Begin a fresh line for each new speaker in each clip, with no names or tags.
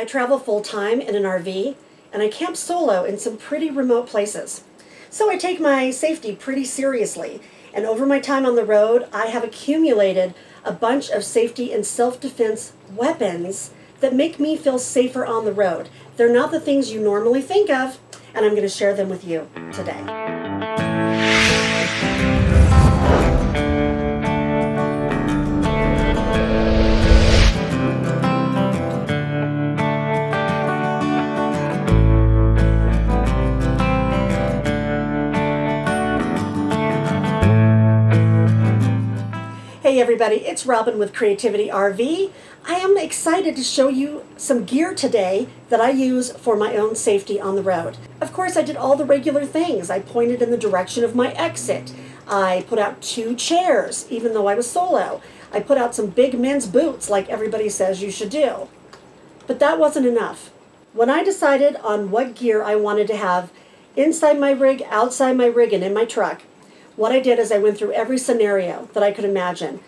I travel full-time in an RV, and I camp solo in some pretty remote places. So I take my safety pretty seriously, and over my time on the road, I have accumulated a bunch of safety and self-defense weapons that make me feel safer on the road. They're not the things you normally think of, and I'm going to share them with you today. Hey everybody, it's Robin with Creativity RV. I am excited to show you some gear today that I use for my own safety on the road. Of course, I did all the regular things. I pointed in the direction of my exit. I put out 2 chairs, even though I was solo. I put out some big men's boots like everybody says you should do. But that wasn't enough. When I decided on what gear I wanted to have inside my rig, outside my rig, and in my truck, what I did is I went through every scenario that I could imagine,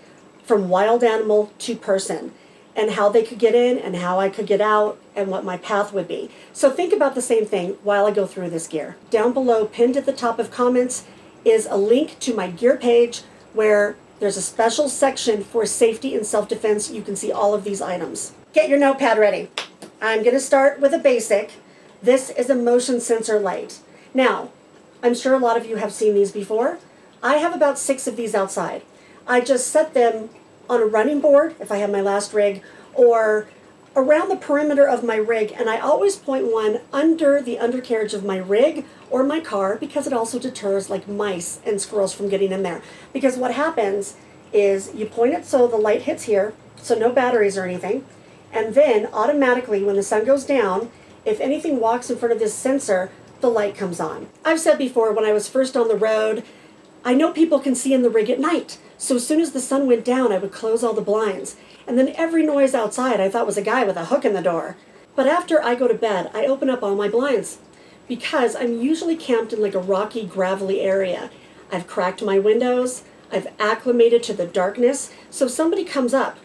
from wild animal to person, and how they could get in and how I could get out and what my path would be. So think about the same thing while I go through this gear. Down below, pinned at the top of comments, is a link to my gear page where there's a special section for safety and self-defense. You can see all of these items. Get your notepad ready. I'm going to start with a basic. This is a motion sensor light. Now, I'm sure a lot of you have seen these before. I have about 6 of these outside. I just set them on a running board, if I have my last rig, or around the perimeter of my rig, and I always point one under the undercarriage of my rig or my car because it also deters like mice and squirrels from getting in there. Because what happens is you point it so the light hits here, so no batteries or anything, and then automatically when the sun goes down, if anything walks in front of this sensor, the light comes on. I've said before, when I was first on the road, I know people can see in the rig at night, so as soon as the sun went down, I would close all the blinds. And then every noise outside I thought was a guy with a hook in the door. But after I go to bed, I open up all my blinds because I'm usually camped in like a rocky, gravelly area. I've cracked my windows, I've acclimated to the darkness, so if somebody comes up,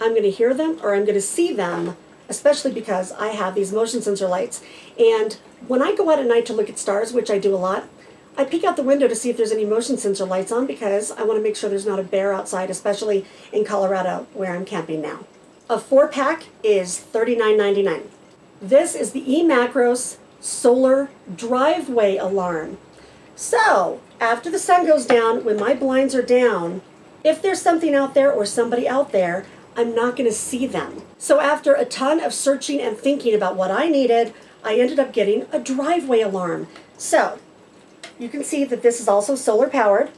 I'm going to hear them or I'm going to see them, especially because I have these motion sensor lights. And when I go out at night to look at stars, which I do a lot, I peek out the window to see if there's any motion sensor lights on because I want to make sure there's not a bear outside, especially in Colorado where I'm camping now. A 4-pack is $39.99. This is the eMacros Solar Driveway Alarm. So, after the sun goes down, when my blinds are down, if there's something out there or somebody out there, I'm not going to see them. So after a ton of searching and thinking about what I needed, I ended up getting a driveway alarm. So, you can see that this is also solar powered,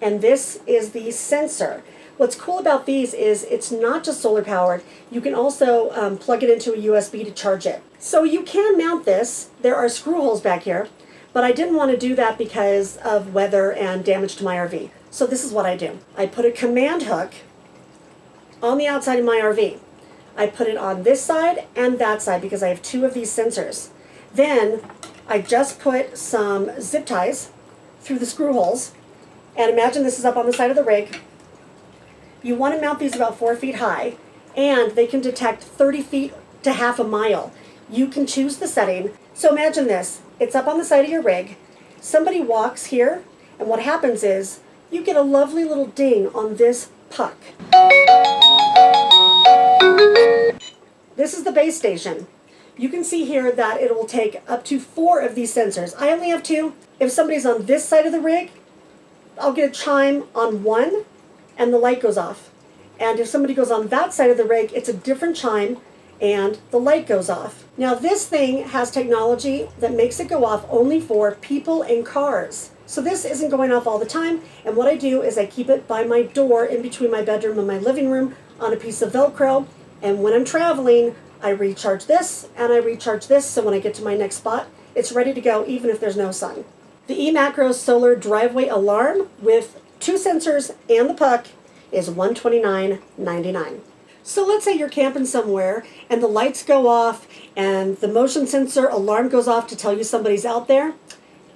and this is the sensor. What's cool about these is it's not just solar powered, you can also plug it into a USB to charge it. So you can mount this. There are screw holes back here, but I didn't want to do that because of weather and damage to my RV. So this is what I do. I put a command hook on the outside of my RV. I put it on this side and that side because I have 2 of these sensors. Then I just put some zip ties through the screw holes, and imagine this is up on the side of the rig. You want to mount these about 4 feet high, and they can detect 30 feet to half a mile. You can choose the setting. So imagine this, it's up on the side of your rig, somebody walks here, and what happens is you get a lovely little ding on this puck. This is the base station. You can see here that it will take up to 4 of these sensors. I only have 2. If somebody's on this side of the rig, I'll get a chime on 1 and the light goes off. And if somebody goes on that side of the rig, it's a different chime and the light goes off. Now this thing has technology that makes it go off only for people and cars. So this isn't going off all the time, and what I do is I keep it by my door in between my bedroom and my living room on a piece of Velcro, and when I'm traveling, I recharge this, and I recharge this, so when I get to my next spot, it's ready to go even if there's no sun. The eMacros Solar Driveway Alarm with 2 sensors and the puck is $129.99. So let's say you're camping somewhere and the lights go off and the motion sensor alarm goes off to tell you somebody's out there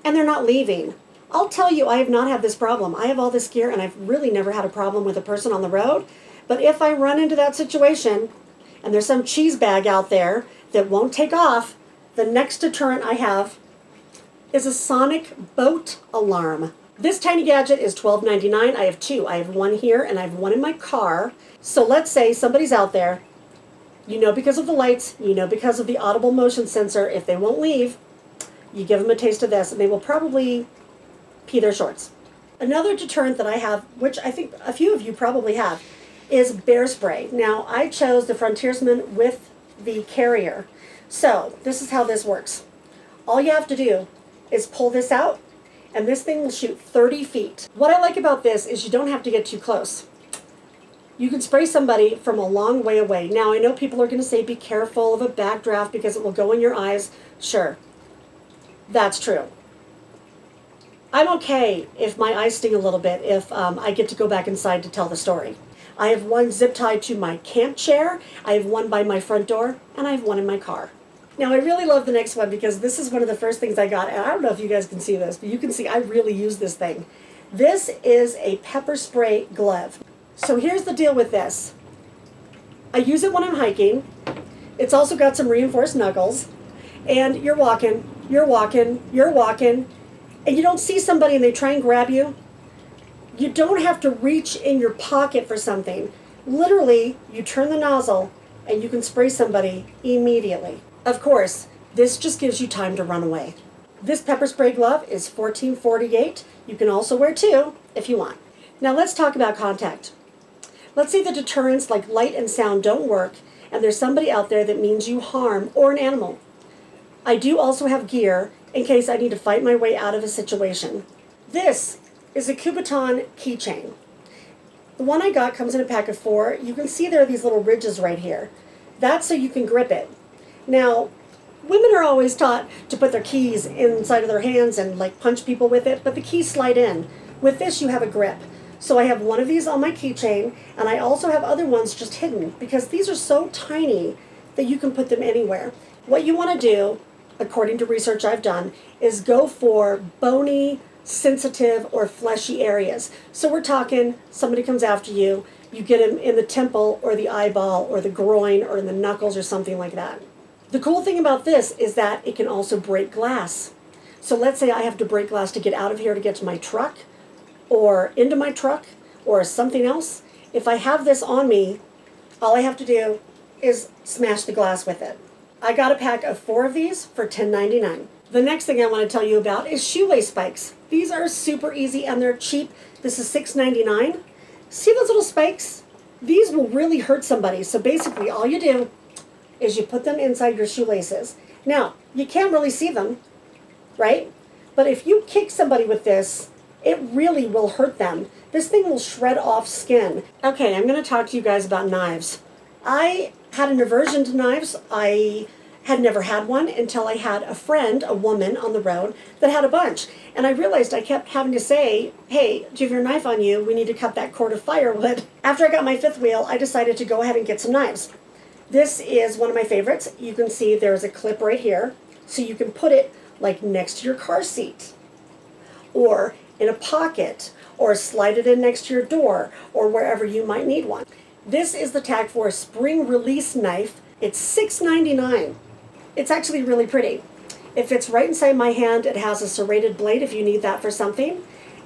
and they're not leaving. I'll tell you, I have not had this problem. I have all this gear and I've really never had a problem with a person on the road. But if I run into that situation and there's some cheese bag out there that won't take off, the next deterrent I have is a sonic boat alarm. This tiny gadget is $12.99. I have two. I have one here and I have one in my car. So let's say somebody's out there, you know because of the lights, you know because of the audible motion sensor, if they won't leave, you give them a taste of this and they will probably pee their shorts. Another deterrent that I have, which I think a few of you probably have, is bear spray. Now, I chose the Frontiersman with the carrier. So, this is how this works. All you have to do is pull this out, and this thing will shoot 30 feet. What I like about this is you don't have to get too close. You can spray somebody from a long way away. Now, I know people are going to say be careful of a backdraft because it will go in your eyes. Sure, that's true. I'm okay if my eyes sting a little bit if I get to go back inside to tell the story. I have one zip tied to my camp chair, I have one by my front door, and I have one in my car. Now, I really love the next one because this is one of the first things I got, and I don't know if you guys can see this, but you can see I really use this thing. This is a pepper spray glove. So here's the deal with this. I use it when I'm hiking. It's also got some reinforced knuckles, and you're walking, and you don't see somebody and they try and grab you. You don't have to reach in your pocket for something. Literally, you turn the nozzle and you can spray somebody immediately. Of course, this just gives you time to run away. This pepper spray glove is $14.48. You can also wear two if you want. Now let's talk about contact. Let's say the deterrents like light and sound don't work and there's somebody out there that means you harm or an animal. I do also have gear in case I need to fight my way out of a situation. This is a Kubotan keychain. The one I got comes in a pack of 4. You can see there are these little ridges right here. That's so you can grip it. Now, women are always taught to put their keys inside of their hands and like punch people with it, but the keys slide in. With this, you have a grip. So I have one of these on my keychain, and I also have other ones just hidden because these are so tiny that you can put them anywhere. What you want to do, according to research I've done, is go for bony, sensitive, or fleshy areas. So we're talking somebody comes after you, you get them in the temple or the eyeball or the groin or in the knuckles or something like that. The cool thing about this is that it can also break glass. So let's say I have to break glass to get out of here to get to my truck or into my truck or something else. If I have this on me, all I have to do is smash the glass with it. I got a pack of 4 of these for $10.99. The next thing I want to tell you about is shoelace spikes. These are super easy and they're cheap. This is $6.99. See those little spikes? These will really hurt somebody. So basically all you do is you put them inside your shoelaces. Now, you can't really see them, right? But if you kick somebody with this, it really will hurt them. This thing will shred off skin. Okay, I'm going to talk to you guys about knives. I had an aversion to knives. I had never had one until I had a friend, a woman on the road, that had a bunch. And I realized I kept having to say, hey, do you have your knife on you? We need to cut that cord of firewood. After I got my 5th wheel, I decided to go ahead and get some knives. This is one of my favorites. You can see there's a clip right here, so you can put it like next to your car seat, or in a pocket, or slide it in next to your door, or wherever you might need one. This is the Tag Force spring release knife. It's $6.99. It's actually really pretty. It fits right inside my hand. It has a serrated blade if you need that for something.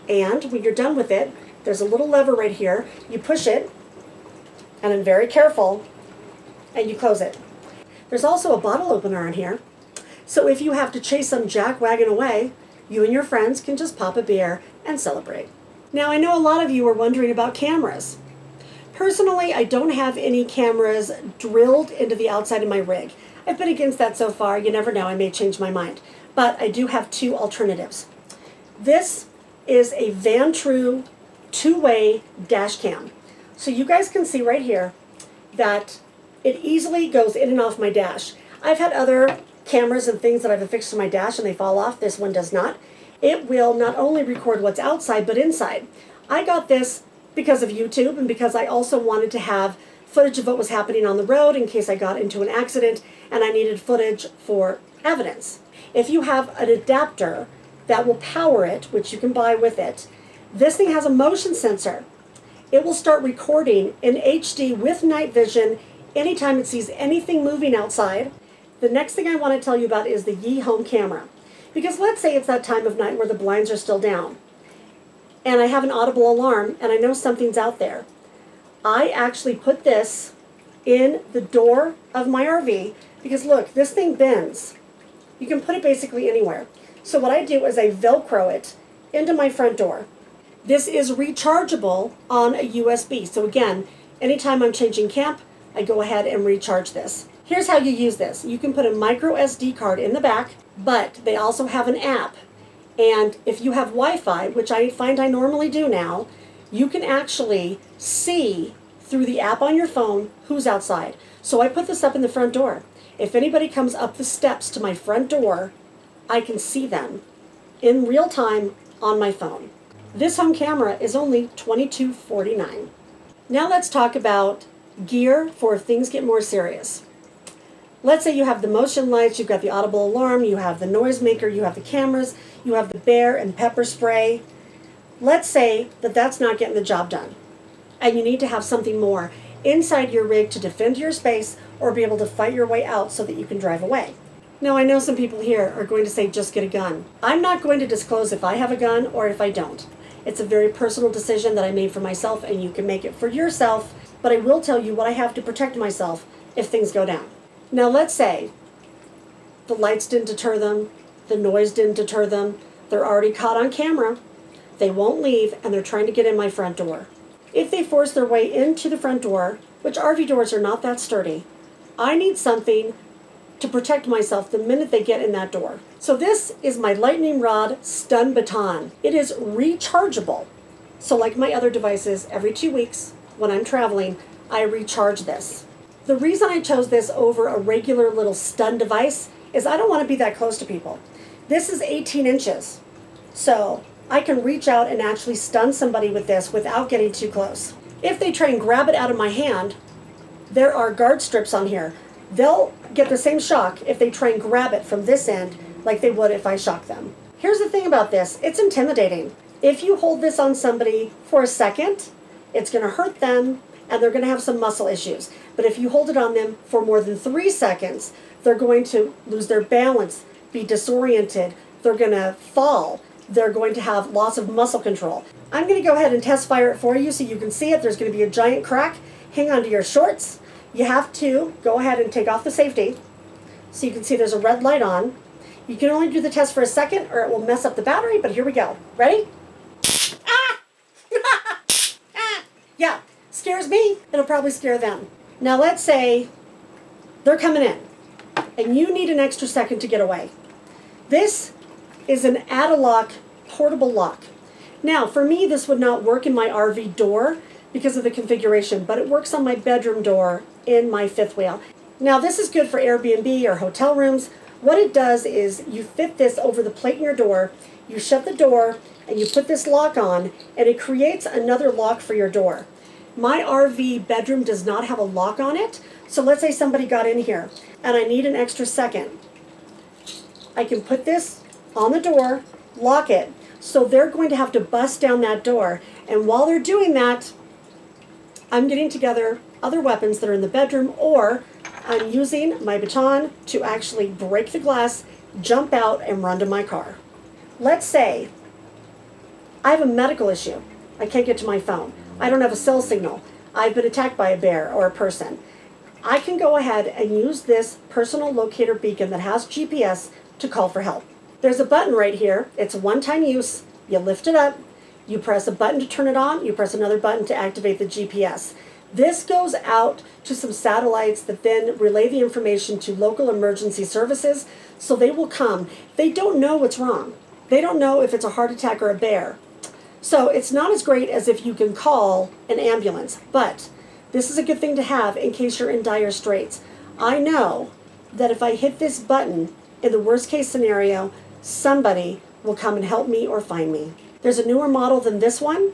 And when you're done with it, there's a little lever right here. You push it, and I'm very careful, and you close it. There's also a bottle opener in here. So if you have to chase some jackwagon away, you and your friends can just pop a beer and celebrate. Now, I know a lot of you are wondering about cameras. Personally, I don't have any cameras drilled into the outside of my rig. I've been against that so far. You never know, I may change my mind. But I do have 2 alternatives. This is a Vantrue 2-way dash cam. So you guys can see right here that it easily goes in and off my dash. I've had other cameras and things that I've affixed to my dash and they fall off. This one does not. It will not only record what's outside but inside. I got this because of YouTube and because I also wanted to have footage of what was happening on the road in case I got into an accident and I needed footage for evidence. If you have an adapter that will power it, which you can buy with it, this thing has a motion sensor. It will start recording in HD with night vision anytime it sees anything moving outside. The next thing I want to tell you about is the Yi home camera. Because let's say it's that time of night where the blinds are still down, and I have an audible alarm, and I know something's out there. I actually put this in the door of my RV, because look, this thing bends. You can put it basically anywhere. So what I do is I Velcro it into my front door. This is rechargeable on a USB. So again, anytime I'm changing camp, I go ahead and recharge this. Here's how you use this. You can put a micro SD card in the back, but they also have an app. And if you have Wi-Fi, which I find I normally do now, you can actually see through the app on your phone who's outside. So I put this up in the front door. If anybody comes up the steps to my front door, I can see them in real time on my phone. This home camera is only $22.49. Now let's talk about gear for if things get more serious. Let's say you have the motion lights, you've got the audible alarm, you have the noisemaker, you have the cameras, you have the bear and pepper spray. Let's say that that's not getting the job done, and you need to have something more inside your rig to defend your space or be able to fight your way out so that you can drive away. Now, I know some people here are going to say, just get a gun. I'm not going to disclose if I have a gun or if I don't. It's a very personal decision that I made for myself, and you can make it for yourself, but I will tell you what I have to protect myself if things go down. Now, let's say the lights didn't deter them, the noise didn't deter them, they're already caught on camera, they won't leave, and they're trying to get in my front door. If they force their way into the front door, which RV doors are not that sturdy, I need something to protect myself the minute they get in that door. So this is my lightning rod stun baton. It is rechargeable. So like my other devices, every 2 weeks when I'm traveling, I recharge this. The reason I chose this over a regular little stun device is I don't want to be that close to people. This is 18 inches. So I can reach out and actually stun somebody with this without getting too close. If they try and grab it out of my hand, there are guard strips on here. They'll get the same shock if they try and grab it from this end like they would if I shock them. Here's the thing about this, it's intimidating. If you hold this on somebody for a second, it's going to hurt them and they're going to have some muscle issues. But if you hold it on them for more than 3 seconds, they're going to lose their balance, be disoriented, they're going to fall, they're going to have loss of muscle control. I'm going to go ahead and test fire it for you so you can see it. There's going to be a giant crack. Hang on to your shorts. You have to go ahead and take off the safety so you can see there's a red light on. You can only do the test for a second or it will mess up the battery, but here we go. Ready? Ah! Ah! Yeah, scares me. It'll probably scare them. Now let's say they're coming in and you need an extra second to get away. This is an add-a-lock portable lock. Now, for me, this would not work in my RV door because of the configuration, but it works on my bedroom door in my fifth wheel. Now, this is good for Airbnb or hotel rooms. What it does is you fit this over the plate in your door, you shut the door, and you put this lock on, and it creates another lock for your door. My RV bedroom does not have a lock on it, so let's say somebody got in here, and I need an extra second. I can put this on the door, lock it, so they're going to have to bust down that door, and while they're doing that, I'm getting together other weapons that are in the bedroom, or I'm using my baton to actually break the glass, jump out, and run to my car. Let's say I have a medical issue. I can't get to my phone. I don't have a cell signal. I've been attacked by a bear or a person. I can go ahead and use this personal locator beacon that has GPS to call for help. There's a button right here. It's a one-time use. You lift it up. You press a button to turn it on, you press another button to activate the GPS. This goes out to some satellites that then relay the information to local emergency services, so they will come. They don't know what's wrong. They don't know if it's a heart attack or a bear. So it's not as great as if you can call an ambulance, but this is a good thing to have in case you're in dire straits. I know that if I hit this button, in the worst case scenario, somebody will come and help me or find me. There's a newer model than this one,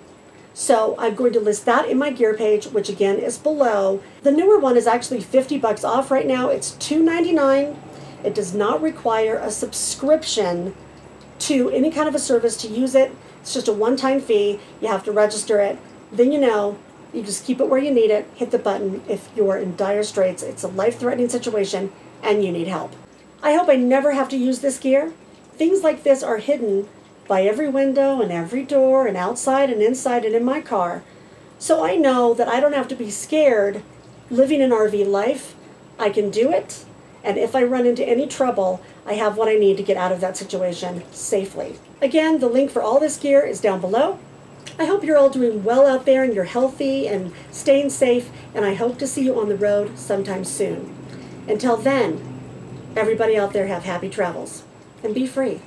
so I'm going to list that in my gear page, which again is below. The newer one is actually $50 off right now. It's $2.99. It does not require a subscription to any kind of a service to use it. It's just a one-time fee. You have to register it. Then you just keep it where you need it, hit the button if you're in dire straits. It's a life-threatening situation, and you need help. I hope I never have to use this gear. Things like this are hidden by every window and every door and outside and inside and in my car. So I know that I don't have to be scared living an RV life. I can do it, and if I run into any trouble, I have what I need to get out of that situation safely. Again, the link for all this gear is down below. I hope you're all doing well out there and you're healthy and staying safe, and I hope to see you on the road sometime soon. Until then, everybody out there have happy travels and be free.